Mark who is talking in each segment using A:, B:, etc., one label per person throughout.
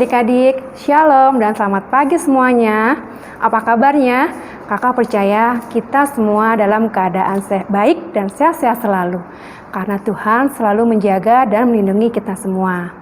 A: adik-adik, Shalom dan selamat pagi semuanya. Apa kabarnya? Kakak percaya kita semua dalam keadaan baik dan sehat-sehat selalu. Karena Tuhan selalu menjaga dan melindungi kita semua.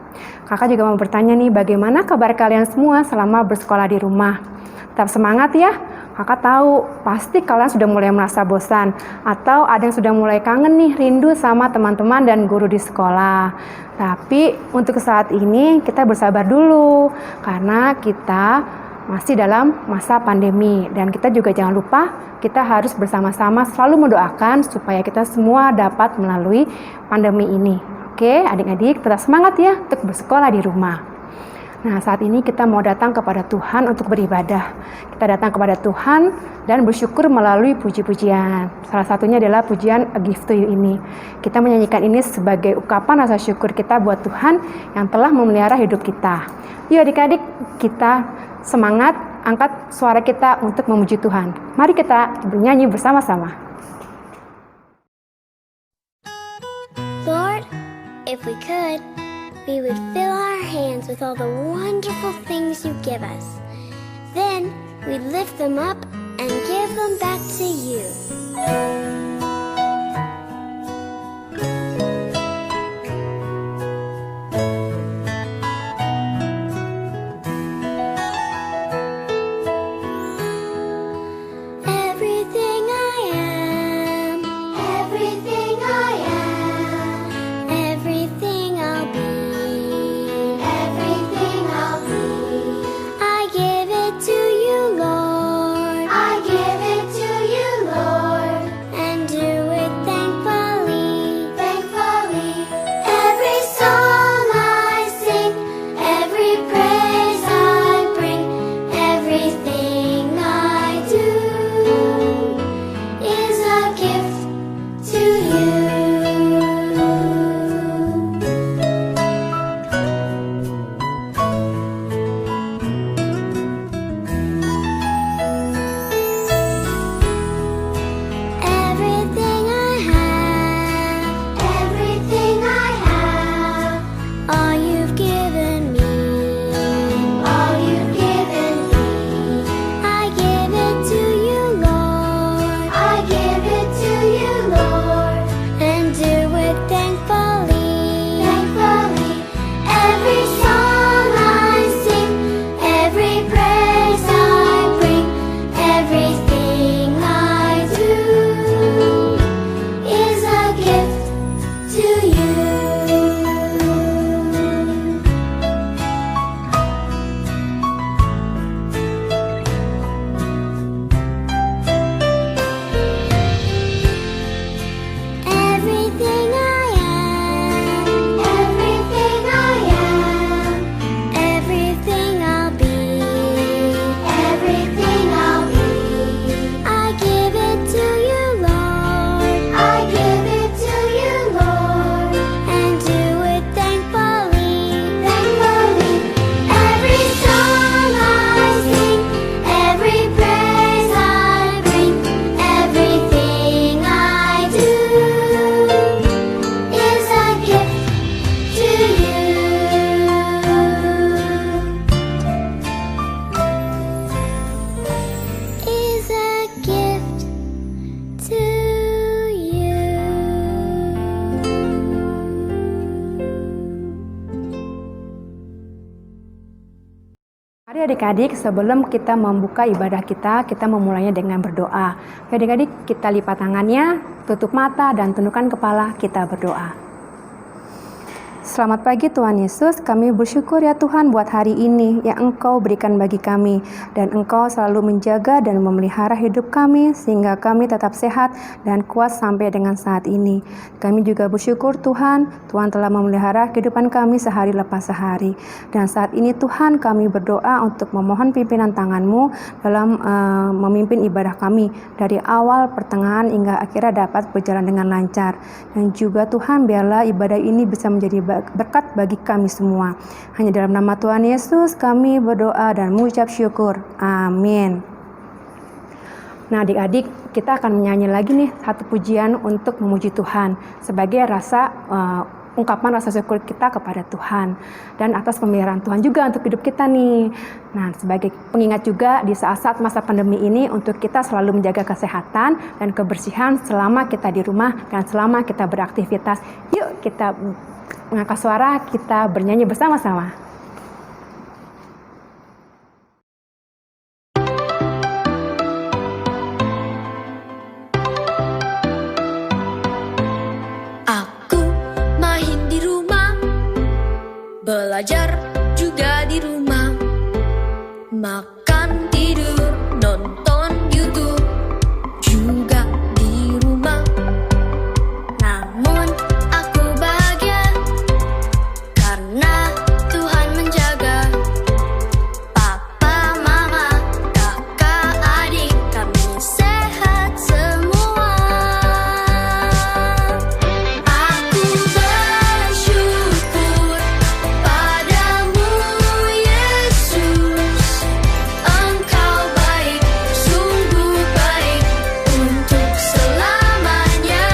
A: Kakak juga mau bertanya nih, bagaimana kabar kalian semua selama bersekolah di rumah? Tetap semangat ya. Kakak tahu, pasti kalian sudah mulai merasa bosan atau ada yang sudah mulai kangen nih, rindu sama teman-teman dan guru di sekolah. Tapi untuk saat ini kita bersabar dulu karena kita masih dalam masa pandemi dan kita juga jangan lupa kita harus bersama-sama selalu mendoakan supaya kita semua dapat melalui pandemi ini. Oke, adik-adik tetap semangat ya untuk bersekolah di rumah. Nah, saat ini kita mau datang kepada Tuhan untuk beribadah. Kita datang kepada Tuhan dan bersyukur melalui puji-pujian. Salah satunya adalah pujian A Gift to You ini. Kita menyanyikan ini sebagai ungkapan rasa syukur kita buat Tuhan yang telah memelihara hidup kita. Yuk adik-adik, kita semangat, angkat suara kita untuk memuji Tuhan. Mari kita bernyanyi bersama-sama.
B: Lord, if we could, we would fill our hands with all the wonderful things you give us. Then we'd lift them up and give them back to you.
A: Mari adik-adik, sebelum kita membuka ibadah kita memulainya dengan berdoa. Adik-adik, kita lipat tangannya, tutup mata dan tundukkan kepala, kita berdoa. Selamat pagi Tuhan Yesus, kami bersyukur ya Tuhan buat hari ini yang Engkau berikan bagi kami. Dan Engkau selalu menjaga dan memelihara hidup kami sehingga kami tetap sehat dan kuat sampai dengan saat ini. Kami juga bersyukur Tuhan telah memelihara kehidupan kami sehari lepas sehari. Dan saat ini Tuhan kami berdoa untuk memohon pimpinan tangan-Mu dalam memimpin ibadah kami. Dari awal, pertengahan hingga akhirnya dapat berjalan dengan lancar. Dan juga Tuhan biarlah ibadah ini bisa menjadi berkat bagi kami semua. Hanya dalam nama Tuhan Yesus kami berdoa dan mengucap syukur. Amin. Nah adik-adik, kita akan menyanyi lagi nih satu pujian untuk memuji Tuhan sebagai rasa ungkapan rasa syukur kita kepada Tuhan dan atas pemeliharaan Tuhan juga untuk hidup kita nih. Nah, sebagai pengingat juga di saat-saat masa pandemi ini untuk kita selalu menjaga kesehatan dan kebersihan selama kita di rumah dan selama kita beraktivitas. Yuk kita mengangkat suara, kita bernyanyi bersama-sama.
C: Belajar juga di rumah, makan, tidur, nonton YouTube juga di rumah. Namun aku bahagia karena Tuhan menjaga papa, mama, kakak, adik, kami sehat semua. Aku bersyukur padamu Yesus, Engkau baik, sungguh baik untuk selamanya.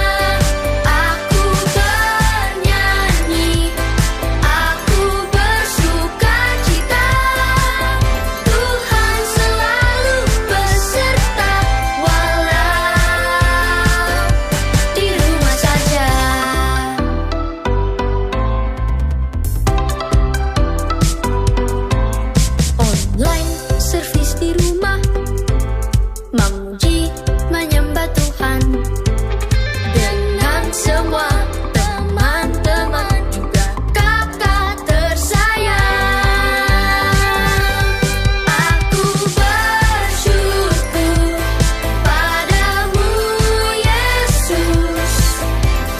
C: Aku bernyanyi, aku bersukacita, Tuhan selalu beserta walau di rumah saja. Online service di rumah, memuji, menyembah Tuhan dengan semua teman-teman juga kakak tersayang. Aku bersyukur padamu Yesus,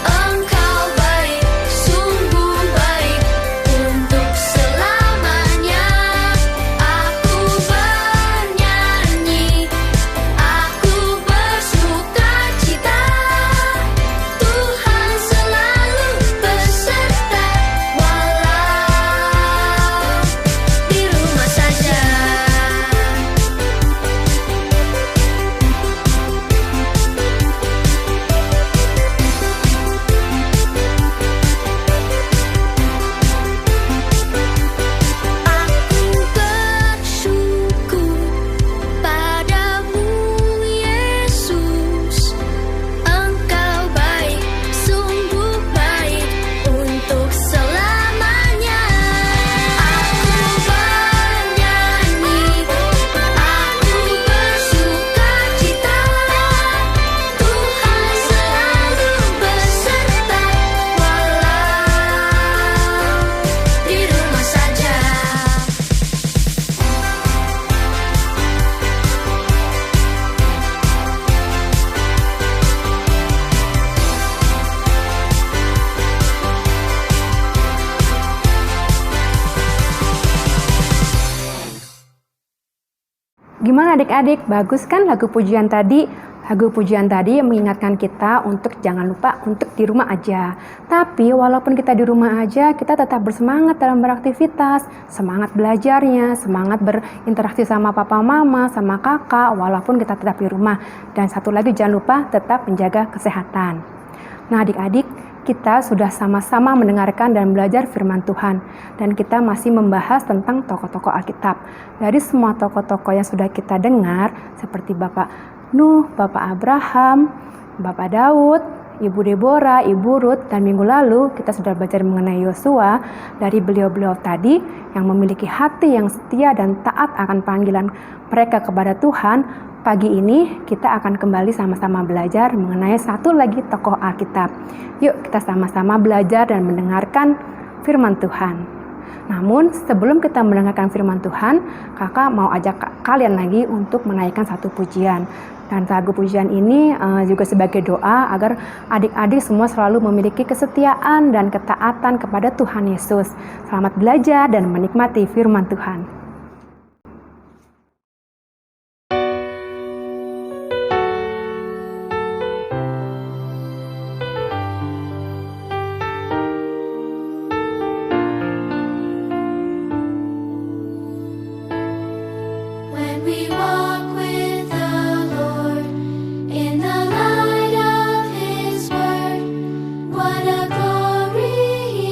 C: Engkau baik, sungguh baik untuk selamanya. Aku bernyanyi, aku bersukacita, Tuhan selalu beserta walau di rumah saja. Aku bersyukur padamu Yesus, Engkau baik, sungguh baik untuk selamanya. Aku bernyanyi, aku bersukacita, Tuhan selalu beserta walau di rumah saja.
A: Gimana adik-adik? Bagus kan lagu pujian tadi? Lagu pujian tadi mengingatkan kita untuk jangan lupa untuk di rumah aja. Tapi walaupun kita di rumah aja, kita tetap bersemangat dalam beraktivitas, semangat belajarnya, semangat berinteraksi sama papa mama, sama kakak, walaupun kita tetap di rumah. Dan satu lagi jangan lupa tetap menjaga kesehatan. Nah adik-adik, kita sudah sama-sama mendengarkan dan belajar firman Tuhan. Dan kita masih membahas tentang tokoh-tokoh Alkitab. Dari semua tokoh-tokoh yang sudah kita dengar, seperti Bapak Nuh, Bapak Abraham, Bapak Daud, Ibu Deborah, Ibu Ruth, dan minggu lalu kita sudah belajar mengenai Yosua. Dari beliau-beliau tadi yang memiliki hati yang setia dan taat akan panggilan mereka kepada Tuhan. Pagi ini kita akan kembali sama-sama belajar mengenai satu lagi tokoh Alkitab. Yuk kita sama-sama belajar dan mendengarkan firman Tuhan. Namun sebelum kita mendengarkan firman Tuhan, kakak mau ajak kalian lagi untuk menaikkan satu pujian. Dan lagu pujian ini juga sebagai doa agar adik-adik semua selalu memiliki kesetiaan dan ketaatan kepada Tuhan Yesus. Selamat belajar dan menikmati firman Tuhan.
C: When we walk with the Lord in the light of His word, what a glory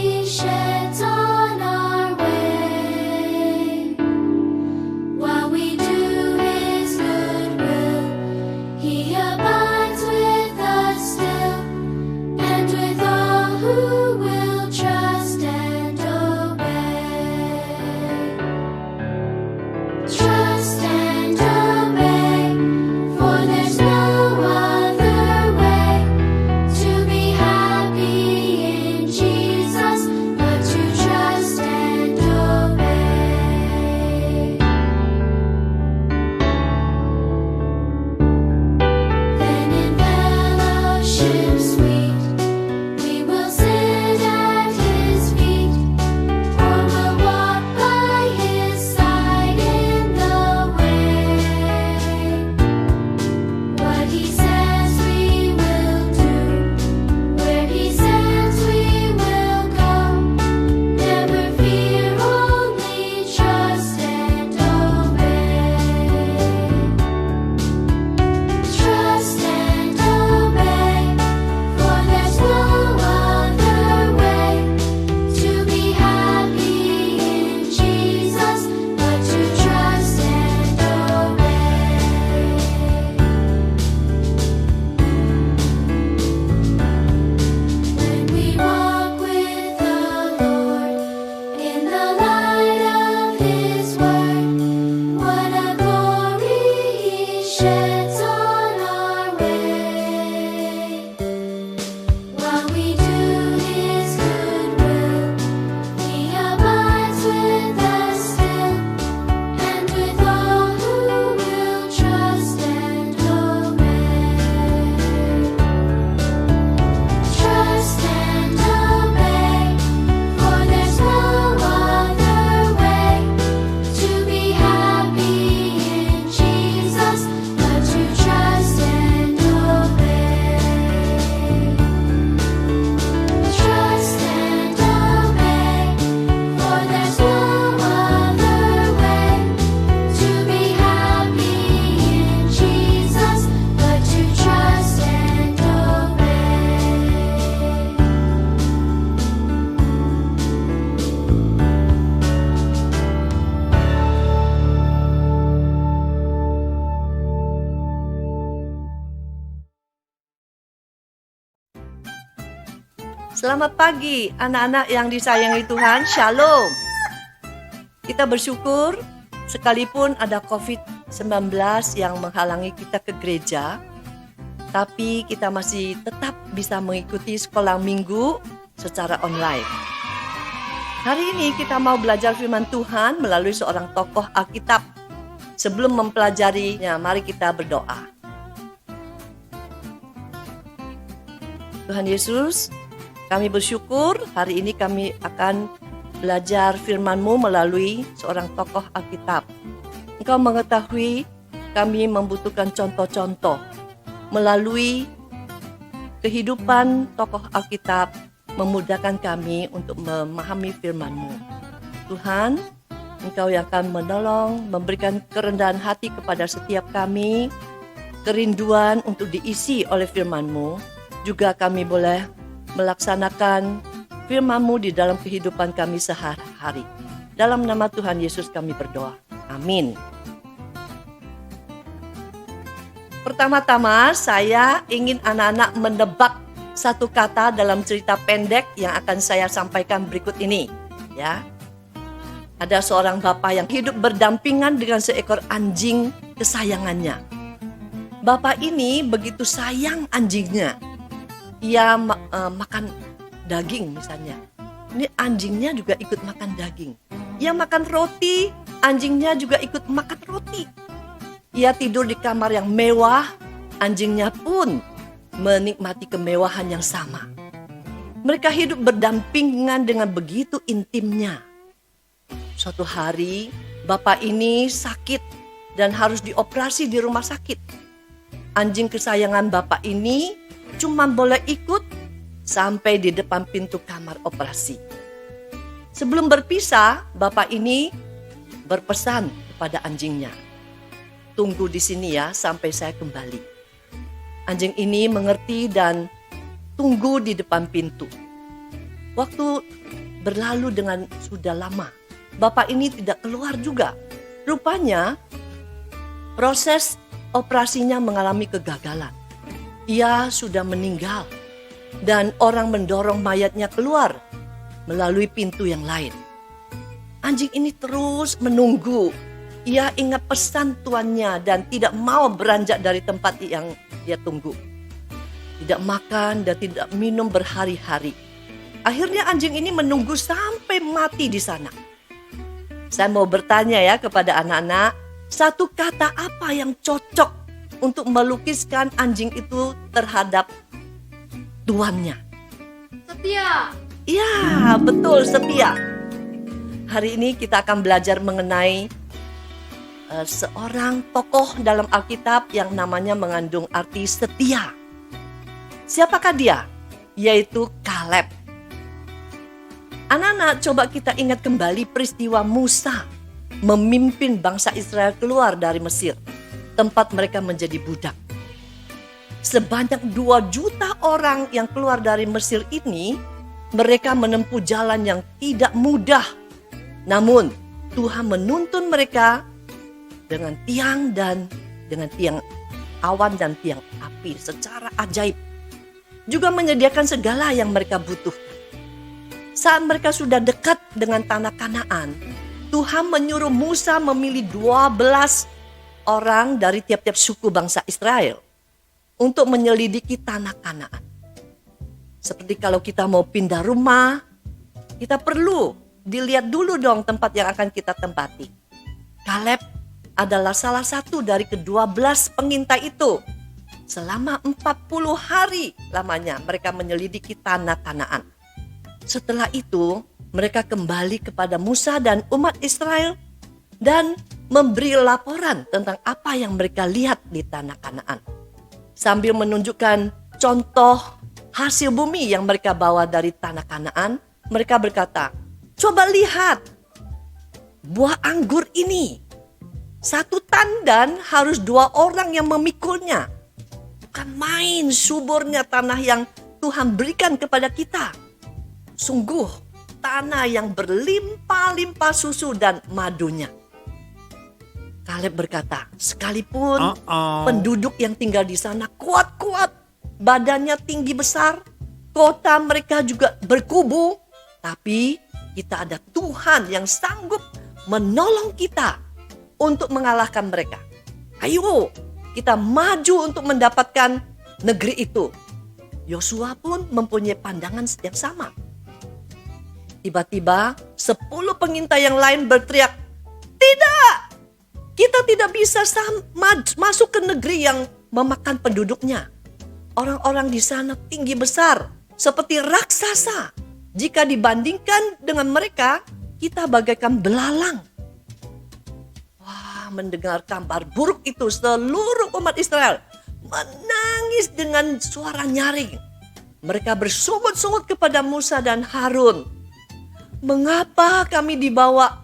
D: Selamat pagi anak-anak yang disayangi Tuhan, Shalom. Kita bersyukur sekalipun ada COVID-19 yang menghalangi kita ke gereja, tapi kita masih tetap bisa mengikuti sekolah minggu secara online. Hari ini kita mau belajar firman Tuhan melalui seorang tokoh Alkitab. Sebelum mempelajarinya, mari kita berdoa. Tuhan Yesus, kami bersyukur hari ini kami akan belajar firman-Mu melalui seorang tokoh Alkitab. Engkau mengetahui kami membutuhkan contoh-contoh melalui kehidupan tokoh Alkitab memudahkan kami untuk memahami firman-Mu. Tuhan, Engkau yang akan menolong, memberikan kerendahan hati kepada setiap kami, kerinduan untuk diisi oleh firman-Mu, juga kami boleh melaksanakan firman-Mu di dalam kehidupan kami sehari-hari. Dalam nama Tuhan Yesus kami berdoa. Amin. Pertama-tama saya ingin anak-anak menebak satu kata dalam cerita pendek yang akan saya sampaikan berikut ini. Ya, ada seorang bapak yang hidup berdampingan dengan seekor anjing kesayangannya. Bapak ini begitu sayang anjingnya. Ia makan daging misalnya. Ini anjingnya juga ikut makan daging. Ia makan roti, anjingnya juga ikut makan roti. Ia tidur di kamar yang mewah, anjingnya pun menikmati kemewahan yang sama. Mereka hidup berdampingan dengan begitu intimnya. Suatu hari, bapak ini sakit dan harus dioperasi di rumah sakit. Anjing kesayangan bapak ini cuma boleh ikut sampai di depan pintu kamar operasi. Sebelum berpisah, bapak ini berpesan kepada anjingnya, "Tunggu di sini ya sampai saya kembali." Anjing ini mengerti dan tunggu di depan pintu. Waktu berlalu dengan sudah lama. Bapak ini tidak keluar juga. Rupanya proses operasinya mengalami kegagalan. Ia sudah meninggal dan orang mendorong mayatnya keluar melalui pintu yang lain. Anjing ini terus menunggu. Ia ingat pesan tuannya dan tidak mau beranjak dari tempat yang dia tunggu. Tidak makan dan tidak minum berhari-hari. Akhirnya anjing ini menunggu sampai mati di sana. Saya mau bertanya ya kepada anak-anak, satu kata apa yang cocok untuk melukiskan anjing itu terhadap tuannya?
C: Setia.
D: Ya, betul, setia. Hari ini kita akan belajar mengenai seorang tokoh dalam Alkitab yang namanya mengandung arti setia. Siapakah dia? Yaitu Kaleb. Anak-anak, coba kita ingat kembali peristiwa Musa memimpin bangsa Israel keluar dari Mesir, tempat mereka menjadi budak. Sebanyak 2 juta orang yang keluar dari Mesir ini, mereka menempuh jalan yang tidak mudah. Namun, Tuhan menuntun mereka dengan tiang awan dan tiang api secara ajaib. Juga menyediakan segala yang mereka butuhkan. Saat mereka sudah dekat dengan tanah Kanaan, Tuhan menyuruh Musa memilih 12 orang dari tiap-tiap suku bangsa Israel untuk menyelidiki tanah Kanaan. Seperti kalau kita mau pindah rumah, kita perlu dilihat dulu dong tempat yang akan kita tempati. Kaleb adalah salah satu dari ke-12 pengintai itu. Selama 40 hari lamanya mereka menyelidiki tanah Kanaan. Setelah itu, mereka kembali kepada Musa dan umat Israel dan memberi laporan tentang apa yang mereka lihat di tanah Kanaan. Sambil menunjukkan contoh hasil bumi yang mereka bawa dari tanah Kanaan, mereka berkata, "Coba lihat buah anggur ini. 1 tandan harus 2 orang yang memikulnya. Bukan main suburnya tanah yang Tuhan berikan kepada kita. Sungguh tanah yang berlimpah-limpah susu dan madunya." Kaleb berkata, sekalipun penduduk yang tinggal di sana kuat-kuat, badannya tinggi besar, kota mereka juga berkubu, tapi kita ada Tuhan yang sanggup menolong kita untuk mengalahkan mereka. Ayo, kita maju untuk mendapatkan negeri itu. Yosua pun mempunyai pandangan yang sama. Tiba-tiba 10 pengintai yang lain berteriak, "Tidak! Kita tidak bisa masuk ke negeri yang memakan penduduknya. Orang-orang di sana tinggi besar, seperti raksasa. Jika dibandingkan dengan mereka, kita bagaikan belalang." Wah, mendengar kabar buruk itu, seluruh umat Israel menangis dengan suara nyaring. Mereka bersungut-sungut kepada Musa dan Harun. "Mengapa kami dibawa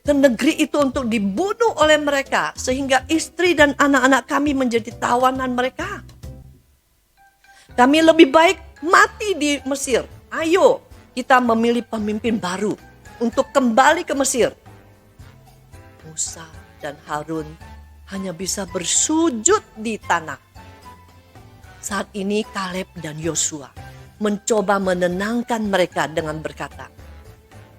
D: ke negeri itu untuk dibunuh oleh mereka, sehingga istri dan anak-anak kami menjadi tawanan mereka? Kami lebih baik mati di Mesir. Ayo, kita memilih pemimpin baru untuk kembali ke Mesir." Musa dan Harun hanya bisa bersujud di tanah. Saat ini Kaleb dan Yosua mencoba menenangkan mereka dengan berkata,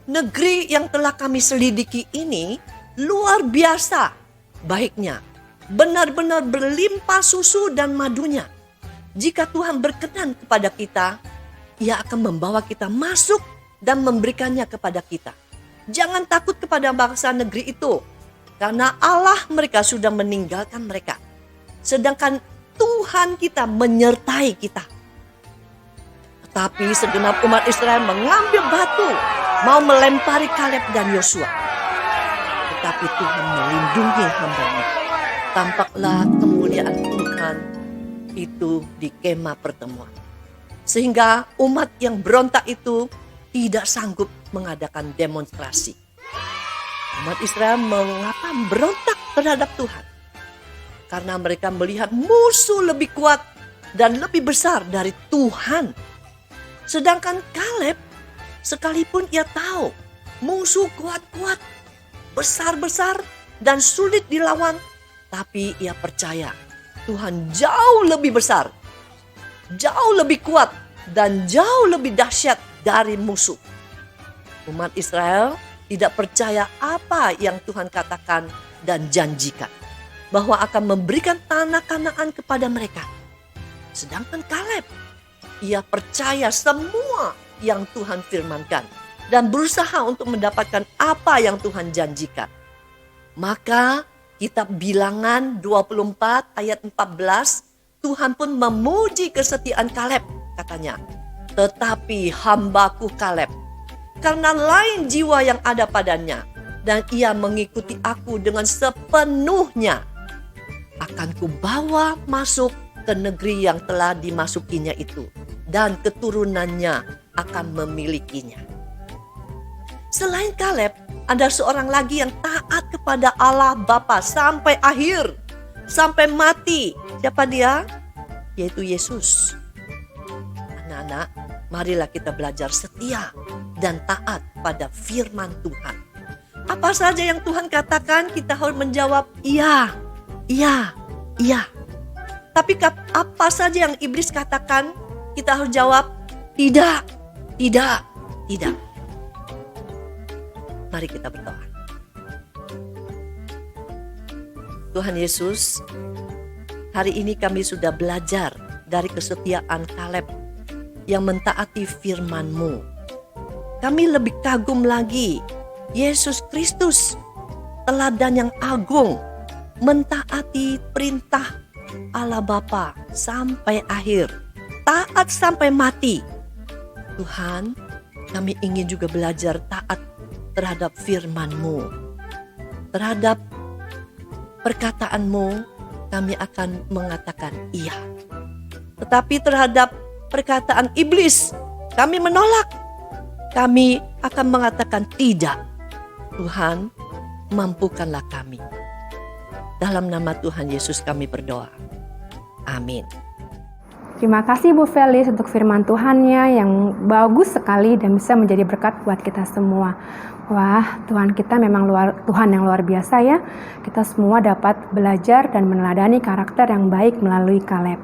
D: "Negeri yang telah kami selidiki ini luar biasa baiknya, benar-benar berlimpah susu dan madunya. Jika Tuhan berkenan kepada kita, Ia akan membawa kita masuk dan memberikannya kepada kita. Jangan takut kepada bangsa negeri itu, karena Allah mereka sudah meninggalkan mereka. Sedangkan Tuhan kita menyertai kita." Tetapi segenap umat Israel mengambil batu, mau melempari Kaleb dan Yosua. Tetapi Tuhan melindungi hamba-Nya. Tampaklah kemuliaan Tuhan itu di kemah pertemuan. Sehingga umat yang berontak itu tidak sanggup mengadakan demonstrasi. Umat Israel mengapa berontak terhadap Tuhan? Karena mereka melihat musuh lebih kuat dan lebih besar dari Tuhan. Sedangkan Kaleb, sekalipun ia tahu musuh kuat-kuat, besar-besar dan sulit dilawan, tapi ia percaya Tuhan jauh lebih besar, jauh lebih kuat, dan jauh lebih dahsyat dari musuh. Umat Israel tidak percaya apa yang Tuhan katakan dan janjikan, bahwa akan memberikan tanah Kanaan kepada mereka. Sedangkan Kaleb, ia percaya semua yang Tuhan firmankan dan berusaha untuk mendapatkan apa yang Tuhan janjikan. Maka kitab Bilangan 24 ayat 14, Tuhan pun memuji kesetiaan Kaleb, katanya, "Tetapi hambaku Kaleb, karena lain jiwa yang ada padanya, dan ia mengikuti aku dengan sepenuhnya, akan kubawa masuk ke negeri yang telah dimasukinya itu, dan keturunannya akan memilikinya." Selain Kaleb, ada seorang lagi yang taat kepada Allah Bapa sampai akhir, sampai mati. Siapa dia? Yaitu Yesus. Anak-anak, marilah kita belajar setia dan taat pada firman Tuhan. Apa saja yang Tuhan katakan, kita harus menjawab iya, iya, iya. Tapi apa saja yang iblis katakan, kita harus jawab tidak, tidak, tidak. Mari kita berdoa. Tuhan Yesus, hari ini kami sudah belajar dari kesetiaan Kaleb yang mentaati firman-Mu. Kami lebih kagum lagi, Yesus Kristus, teladan yang agung, mentaati perintah Allah Bapa sampai akhir, taat sampai mati. Tuhan, kami ingin juga belajar taat terhadap firman-Mu, terhadap perkataan-Mu, kami akan mengatakan iya. Tetapi terhadap perkataan iblis, kami menolak. Kami akan mengatakan tidak. Tuhan, mampukanlah kami. Dalam nama Tuhan Yesus kami berdoa. Amin.
A: Terima kasih Bu Felis untuk firman Tuhannya yang bagus sekali dan bisa menjadi berkat buat kita semua. Wah, Tuhan kita memang Tuhan yang luar biasa ya. Kita semua dapat belajar dan meneladani karakter yang baik melalui Kaleb.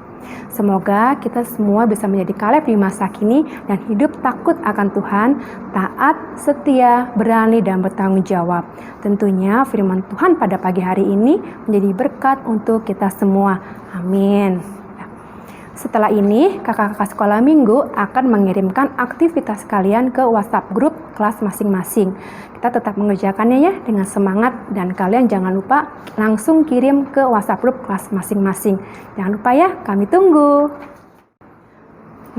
A: Semoga kita semua bisa menjadi Kaleb di masa kini dan hidup takut akan Tuhan, taat, setia, berani, dan bertanggung jawab. Tentunya firman Tuhan pada pagi hari ini menjadi berkat untuk kita semua. Amin. Setelah ini, kakak-kakak sekolah minggu akan mengirimkan aktivitas kalian ke WhatsApp grup kelas masing-masing. Kita tetap mengerjakannya ya dengan semangat, dan kalian jangan lupa langsung kirim ke WhatsApp grup kelas masing-masing. Jangan lupa ya, kami tunggu.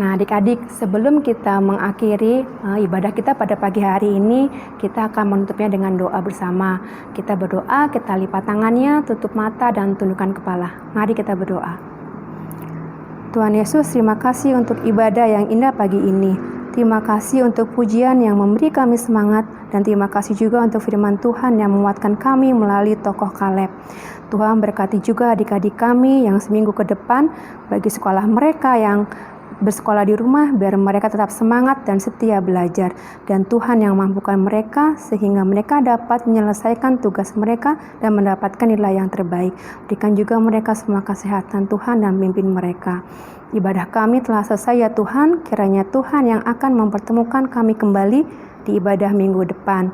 A: Nah adik-adik, sebelum kita mengakhiri ibadah kita pada pagi hari ini, kita akan menutupnya dengan doa bersama. Kita berdoa, kita lipat tangannya, tutup mata, dan tundukkan kepala. Mari kita berdoa. Tuhan Yesus, terima kasih untuk ibadah yang indah pagi ini. Terima kasih untuk pujian yang memberi kami semangat, dan terima kasih juga untuk firman Tuhan yang menguatkan kami melalui tokoh Kaleb. Tuhan berkati juga adik-adik kami yang seminggu ke depan, bagi sekolah mereka yang bersekolah di rumah, biar mereka tetap semangat dan setia belajar. Dan Tuhan yang mampukan mereka sehingga mereka dapat menyelesaikan tugas mereka dan mendapatkan nilai yang terbaik. Berikan juga mereka semua kesehatan Tuhan dan pimpin mereka. Ibadah kami telah selesai ya Tuhan, kiranya Tuhan yang akan mempertemukan kami kembali di ibadah minggu depan.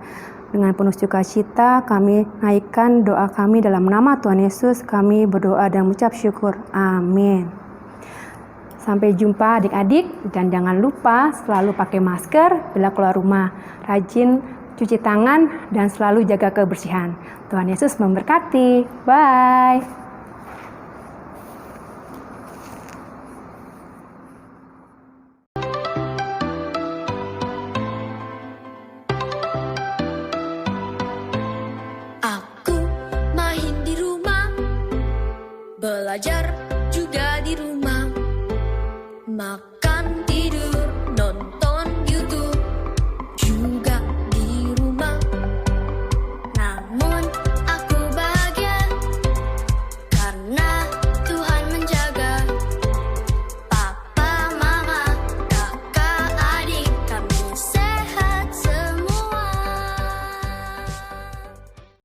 A: Dengan penuh sukacita kami naikkan doa kami dalam nama Tuhan Yesus, kami berdoa dan mengucap syukur. Amin. Sampai jumpa adik-adik, dan jangan lupa selalu pakai masker bila keluar rumah. Rajin cuci tangan dan selalu jaga kebersihan. Tuhan Yesus memberkati. Bye.
E: Aku main di rumah, belajar juga di rumah. Maka